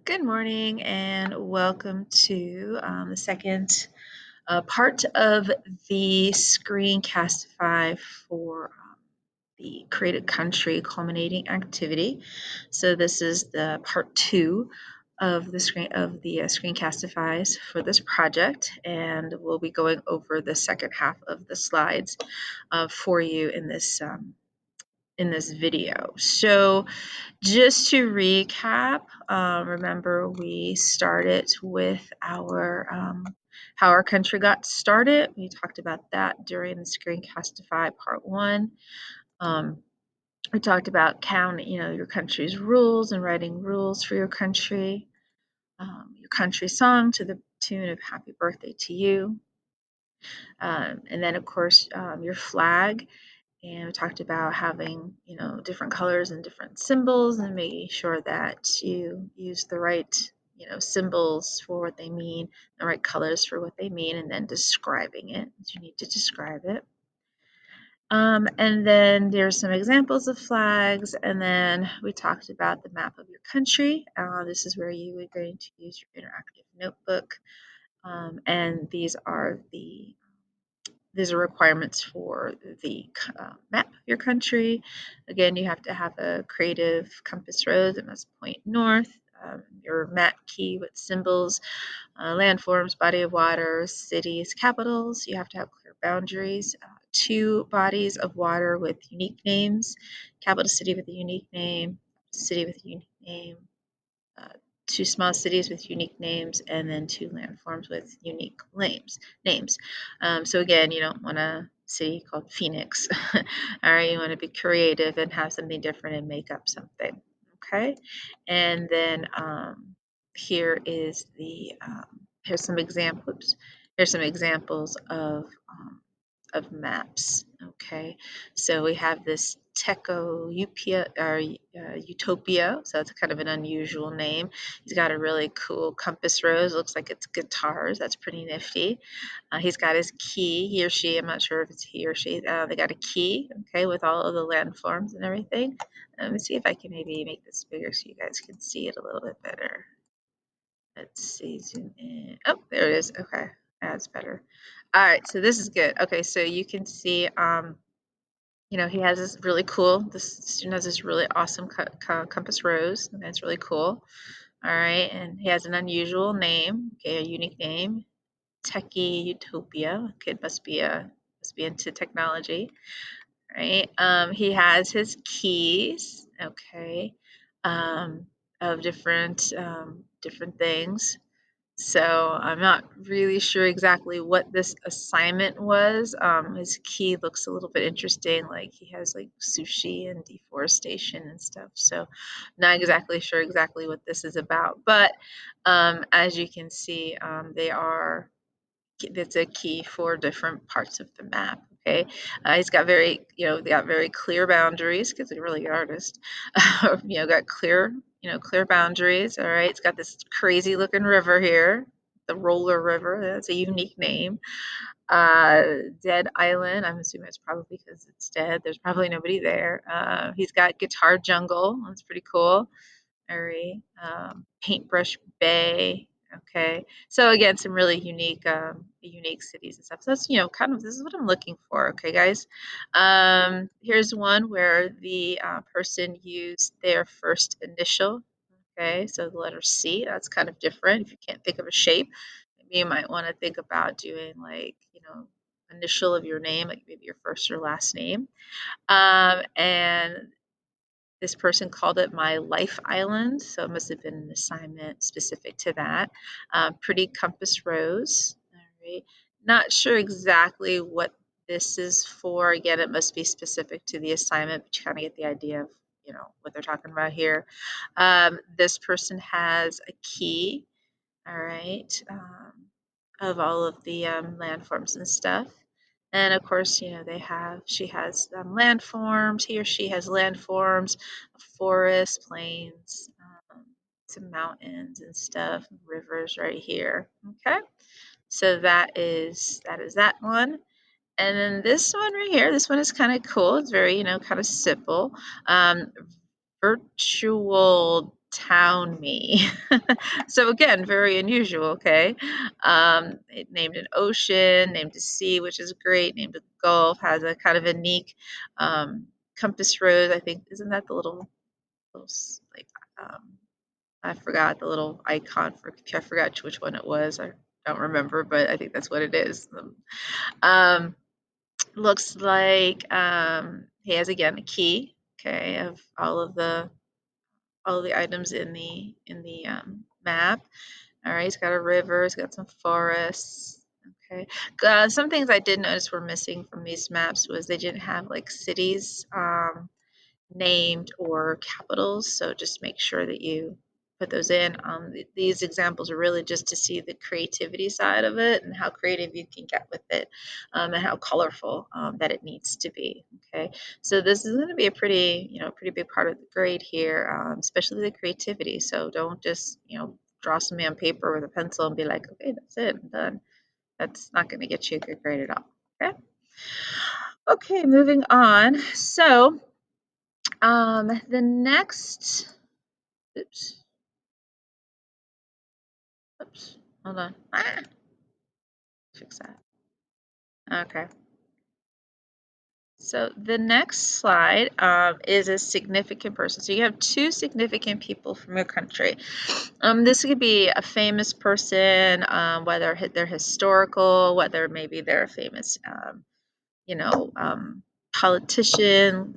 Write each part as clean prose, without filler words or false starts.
Good morning and welcome to the second part of the screencastify for the Created Country Culminating Activity. So this is the part 2 of the screencastifies for this project, and we'll be going over the second half of the slides for you in this video. So just to recap, remember we started with our how our country got started. We talked about that during the Screencastify Part 1. We talked about counting, your country's rules and writing rules for your country. Your country song to the tune of Happy Birthday to You. And then, of course, your flag. And we talked about having, different colors and different symbols and making sure that you use the right, symbols for what they mean, the right colors for what they mean, and then describing it. You need to describe it. And then there's some examples of flags, and then we talked about the map of your country. This is where you are going to use your interactive notebook. And these are requirements for the map of your country. Again, you have to have a creative compass rose that must point north. Your map key with symbols, landforms, body of water, cities, capitals. You have to have clear boundaries. 2 bodies of water with unique names. Capital city with a unique name. City with a unique name. 2 small cities with unique names, and then 2 landforms with unique names. So again, you don't want a city called Phoenix. All right, you want to be creative and have something different and make up something. Okay, and then here is here's some examples. Here's some examples of maps. Okay, so we have this Utopia, so it's kind of an unusual name. He's got a really cool compass rose, looks like it's guitars. That's pretty nifty. He's got his key, he or she, I'm not sure if it's he or she. They got a key, okay, with all of the landforms and everything. Let me see if I can maybe make this bigger so you guys can see it a little bit better. Let's see, zoom in. Oh, there it is. Okay, that's better. All right, so this is good. Okay, so you can see, he has this student has this really awesome compass rose, and that's really cool. All right, and he has an unusual name, okay, a unique name, Techie Utopia. Kid must be into technology, right? He has his keys, okay, of different things. So I'm not really sure exactly what this assignment was. His key looks a little bit interesting, like he has like sushi and deforestation and stuff. So not exactly sure exactly what this is about. But as you can see, it's a key for different parts of the map. Okay, he's got they got very clear boundaries because he's a really good artist. Got clear boundaries. All right, it's got this crazy looking river here, the Roller River. That's a unique name. Dead Island. I'm assuming it's probably because it's dead. There's probably nobody there. He's got Guitar Jungle. That's pretty cool. All right. Paintbrush Bay. Okay. So again, some really unique cities and stuff. So that's, this is what I'm looking for. Okay, guys. Here's one where the person used their first initial. Okay, so the letter C. That's kind of different. If you can't think of a shape, maybe you might want to think about doing like, initial of your name, like maybe your first or last name. And this person called it My Life Island, so it must have been an assignment specific to that. Pretty Compass Rose. All right. Not sure exactly what this is for. Again, it must be specific to the assignment, but you kind of get the idea of, what they're talking about here. This person has a key, all right, of all of the landforms and stuff. And of course, she has landforms. He or she has landforms, forests, plains, some mountains and stuff, rivers right here. Okay, so that is that one. And then this one right here, this one is kind of cool. It's very, kind of simple. Virtual town me. So again, very unusual, okay? It named an ocean, named a sea, which is great, named a gulf, has a kind of unique compass rose. I think, isn't that the like, um, I forgot the little icon for, I forgot which one it was. I don't remember, but I think that's what it is. Um, looks like he has again a key, okay, of all of the items in the map. All right, he's got a river, he's got some forests. Okay, some things I did notice were missing from these maps was they didn't have like cities named or capitals. So just make sure that you put those in. These examples are really just to see the creativity side of it and how creative you can get with it, and how colorful that it needs to be. Okay, so this is going to be a pretty big part of the grade here, especially the creativity. So don't just draw something on paper with a pencil and be like, okay, that's it, I'm done. That's not going to get you a good grade at all. Okay. Okay, moving on. So the next, oops, oops, hold on. Fix that. Okay. So the next slide is a significant person. So you have two significant people from your country. This could be a famous person, whether they're historical, whether maybe they're a famous you know, politician,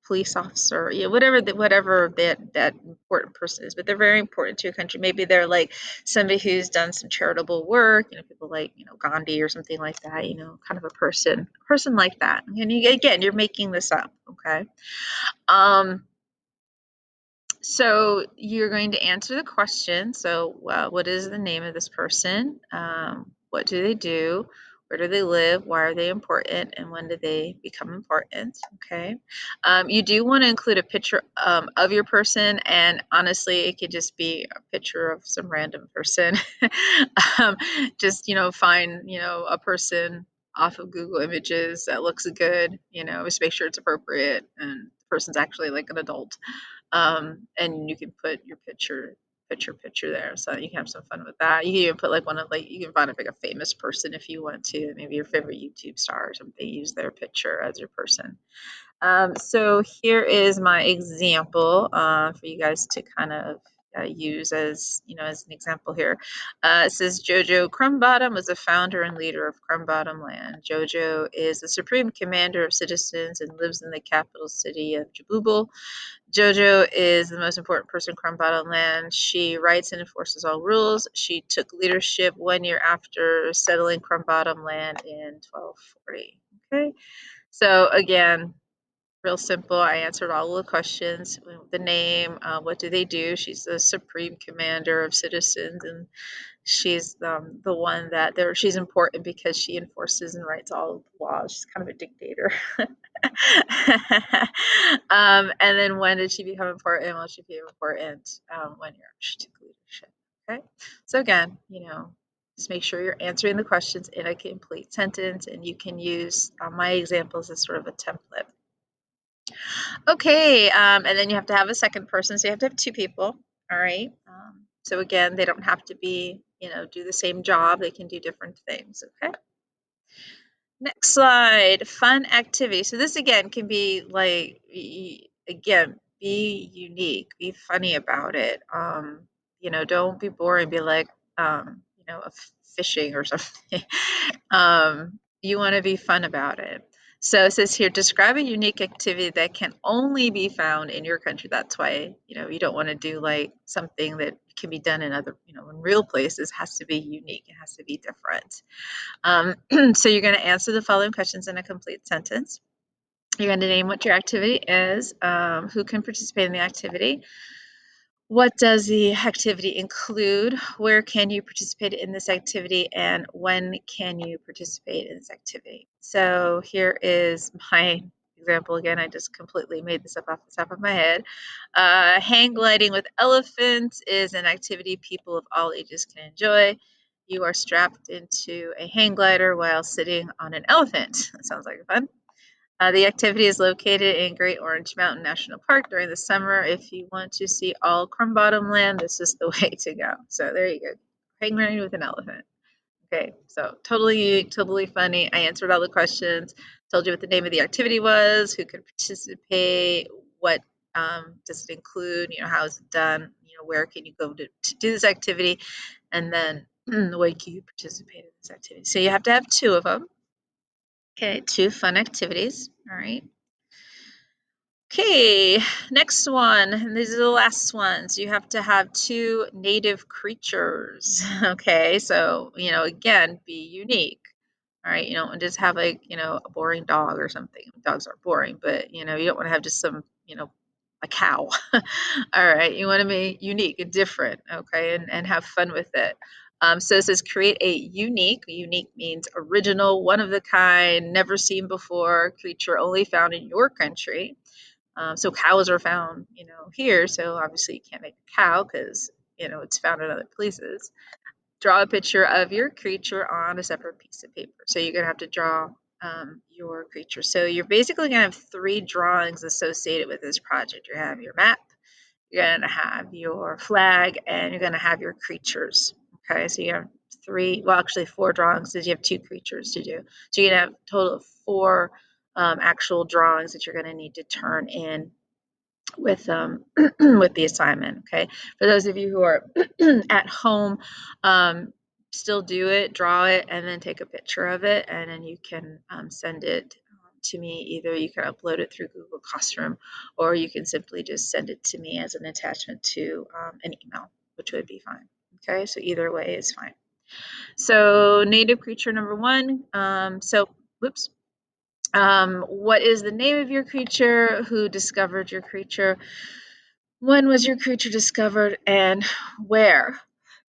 police officer, whatever that important person is. But they're very important to your country. Maybe they're like somebody who's done some charitable work. People like Gandhi or something like that. Kind of a person like that. And again, you're making this up, okay? Um, so you're going to answer the question. So, what is the name of this person? What do they do? Where do they live? Why are they important? And when did they become important? Okay. You do want to include a picture of your person, and honestly, it could just be a picture of some random person. um, just find a person off of Google Images that looks good. Just make sure it's appropriate and the person's actually like an adult, and you can put your picture there, so you can have some fun with that. You can even put you can find like a famous person if you want to, maybe your favorite YouTube star or something, use their picture as your person. So here is my example for you guys to kind of use as an example here. It says Jojo Crumbottom was the founder and leader of Crumbottom Land. Jojo is the supreme commander of citizens and lives in the capital city of Jaboobal. Jojo is the most important person in Crumbottom Land. She writes and enforces all rules. She took leadership 1 year after settling Crumbottom Land in 1240. Okay, so again, real simple. I answered all the questions. The name, what do they do? She's the supreme commander of citizens, and she's the one that she's important because she enforces and writes all of the laws. She's kind of a dictator. And then when did she become important? Well, she became important when she took leadership. Okay. So again, just make sure you're answering the questions in a complete sentence, and you can use my examples as sort of a template. Okay, and then you have to have a second person, so you have to have two people. All right. So again, they don't have to be, do the same job. They can do different things. Okay. Next slide, fun activity. So this again can be like, again, be unique, be funny about it. Don't be boring, be like, fishing or something. You want to be fun about it. So it says here, describe a unique activity that can only be found in your country. That's why, you don't want to do like something that can be done in other, in real places. It has to be unique. It has to be different. So you're going to answer the following questions in a complete sentence. You're going to name what your activity is, who can participate in the activity, what does the activity include, where can you participate in this activity, and when can you participate in this activity. So here is my example again. I just completely made this up off the top of my head. Hang gliding with elephants is an activity people of all ages can enjoy. You are strapped into a hang glider while sitting on an elephant. That sounds like fun. The activity is located in Great Orange Mountain National Park during the summer. If you want to see all crumb bottom land, this is the way to go. So there you go. Hangman with an elephant. Okay, so totally unique, totally funny. I answered all the questions, told you what the name of the activity was, who could participate, what does it include, how is it done, where can you go to do this activity, and then the way can you participate in this activity. So you have to have two of them. Okay, two fun activities. All right. Okay, next one, and these are the last ones. You have to have two native creatures. Okay, so, again, be unique. All right, you don't want to just have like, a boring dog or something. Dogs are boring, but you don't want to have just some, a cow. All right, you want to be unique and different, okay, and have fun with it. So it says create a unique. Unique means original, one of the kind, never seen before, creature only found in your country. So cows are found, here. So obviously you can't make a cow because, it's found in other places. Draw a picture of your creature on a separate piece of paper. So you're going to have to draw your creature. So you're basically going to have three drawings associated with this project. You have your map, you're going to have your flag, and you're going to have your creatures. Okay, so you have actually four drawings because you have two creatures to do. So you're going to have a total of four actual drawings that you're going to need to turn in with with the assignment. Okay, for those of you who are at home, still do it, draw it, and then take a picture of it, and then you can send it to me. Either you can upload it through Google Classroom, or you can simply just send it to me as an attachment to an email, which would be fine. Okay, so either way is fine. So native creature number one. Whoops. What is the name of your creature? Who discovered your creature? When was your creature discovered and where?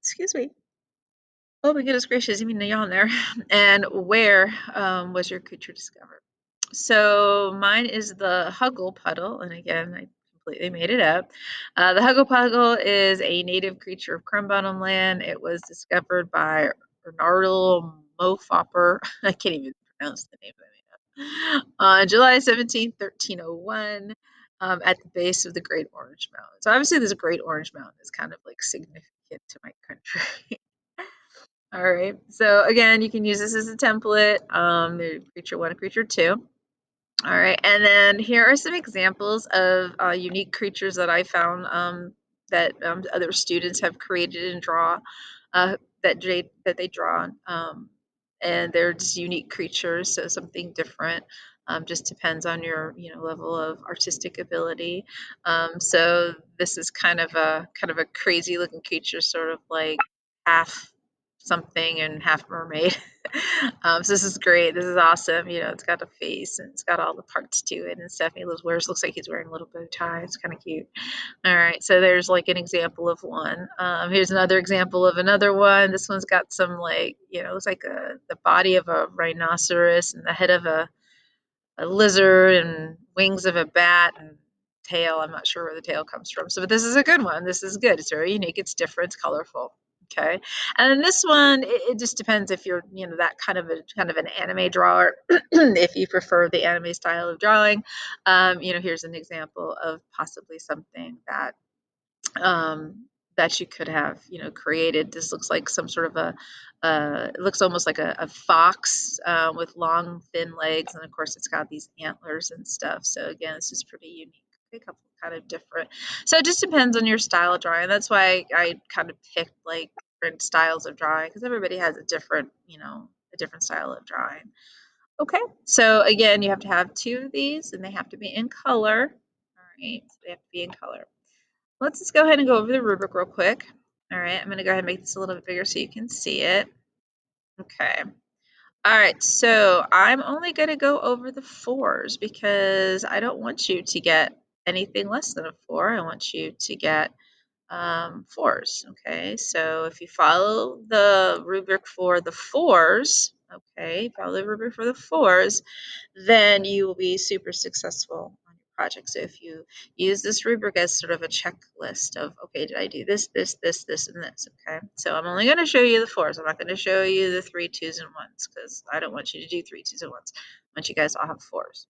Excuse me. Oh my goodness gracious, you mean the yawn there. And where was your creature discovered? So mine is the Huggle Puddle, and again, I completely made it up. The Huggle Puddle is a native creature of Crumbottom Land. It was discovered by Bernardo Mofopper. I can't even pronounce the name of it. On July 17th, 1301, at the base of the Great Orange Mountain. So obviously, this Great Orange Mountain is kind of like significant to my country. All right. So again, you can use this as a template. Creature one, creature two. All right, and then here are some examples of unique creatures that I found that other students have created and draw that they draw, and they're just unique creatures, so something different. Just depends on your level of artistic ability. So this is kind of a crazy looking creature, sort of like half something and half mermaid. So this is great. This is awesome. It's got a face and it's got all the parts to it and stuff. Looks like he's wearing a little bow tie. It's kind of cute. All right. So there's like an example of one. Here's another example of another one. This one's got some looks like the body of a rhinoceros and the head of a lizard and wings of a bat and tail. I'm not sure where the tail comes from. But this is a good one. This is good. It's very unique. It's different. It's colorful. Okay. And then this one, it just depends if you're, that kind of an anime drawer, if you prefer the anime style of drawing. Here's an example of possibly something that you could have, created. This looks like some sort of it looks almost like a fox with long, thin legs, and of course, it's got these antlers and stuff. So again, this is pretty unique. A couple kind of different. So it just depends on your style of drawing. That's why I kind of picked like different styles of drawing because everybody has a different style of drawing. Okay, so again, you have to have two of these, and they have to be in color. All right, so they have to be in color. Let's just go ahead and go over the rubric real quick. All right, I'm going to go ahead and make this a little bit bigger so you can see it. Okay. All right, so I'm only going to go over the fours because I don't want you to get anything less than a four. I want you to get fours. Okay, so if you follow the rubric for the fours, then you will be super successful on your project. So if you use this rubric as sort of a checklist of, okay, did I do this, this, this, this, and this? Okay, so I'm only going to show you the fours. I'm not going to show you the 3 2s and 1s because I don't want you to do 3 2s and 1s. I want you guys to all have fours.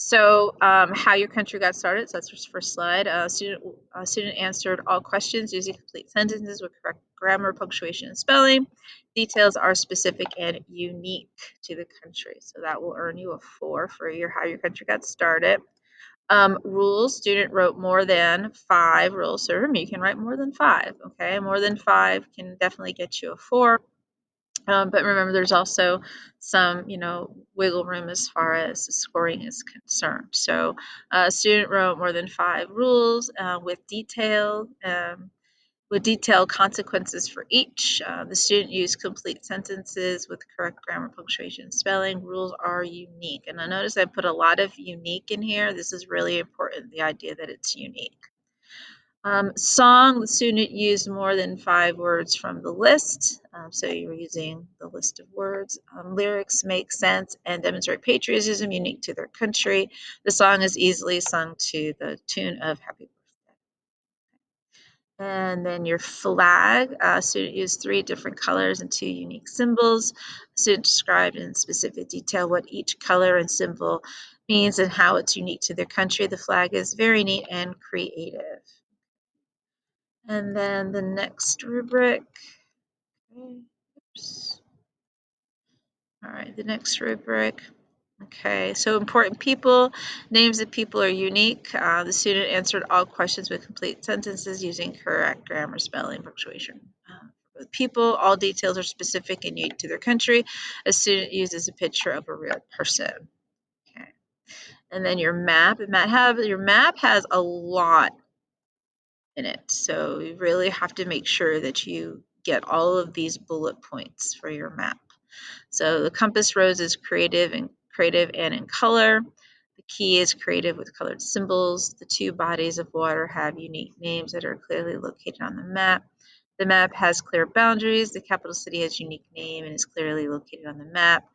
So, how your country got started. So that's your first slide. Student answered all questions using complete sentences with correct grammar, punctuation, and spelling. Details are specific and unique to the country. So that will earn you a 4 for your how your country got started. Rules. Student wrote more than 5 rules. So remember, you can write more than 5. Okay, more than 5 can definitely get you a 4. But remember, there's also some, wiggle room as far as the scoring is concerned. So, student wrote more than 5 rules with detailed consequences for each. The student used complete sentences with correct grammar, punctuation, and spelling. Rules are unique, and I notice I put a lot of unique in here. This is really important, the idea that it's unique. Song, the student used more than 5 words from the list. So you're using the list of words. Lyrics make sense and demonstrate patriotism unique to their country. The song is easily sung to the tune of Happy Birthday. And then your flag, student used 3 different colors and 2 unique symbols. Student described in specific detail what each color and symbol means and how it's unique to their country. The flag is very neat and creative. And then the next rubric. Oops. All right, the next rubric. Okay, so important people. Names of people are unique. The student answered all questions with complete sentences using correct grammar, spelling, punctuation. With people, all details are specific and unique to their country. A student uses a picture of a real person. Okay, and then your map. Your map has a lot in it. So you really have to make sure that you get all of these bullet points for your map. So the compass rose is creative and in color. The key is creative with colored symbols. The 2 bodies of water have unique names that are clearly located on the map. The map has clear boundaries. The capital city has a unique name and is clearly located on the map.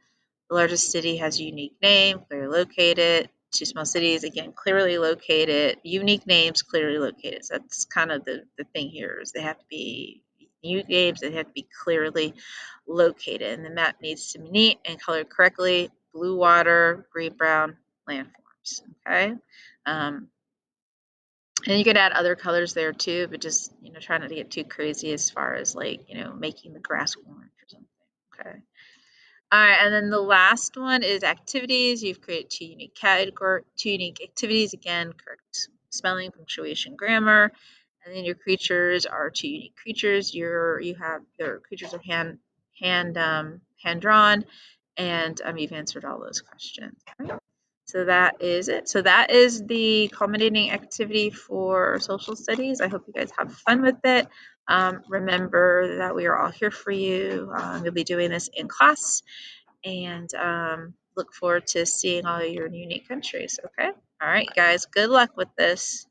The largest city has a unique name, clearly located. 2 small cities, again, clearly located. Unique names, clearly located. So that's kind of the thing here is they have to be unique names. They have to be clearly located. And the map needs to be neat and colored correctly. Blue water, green, brown landforms. Okay. And you could add other colors there too, but just, try not to get too crazy as far as like, making the grass orange or something. Okay. All right, and then the last one is activities. You've created 2 unique activities. Again, correct spelling, punctuation, grammar. And then your creatures are 2 unique creatures. Their creatures are hand drawn, and you've answered all those questions. Right? So that is it. So that is the culminating activity for social studies. I hope you guys have fun with it. Remember that we are all here for you. You'll be doing this in class, and look forward to seeing all your unique countries. Okay. All right, guys. Good luck with this.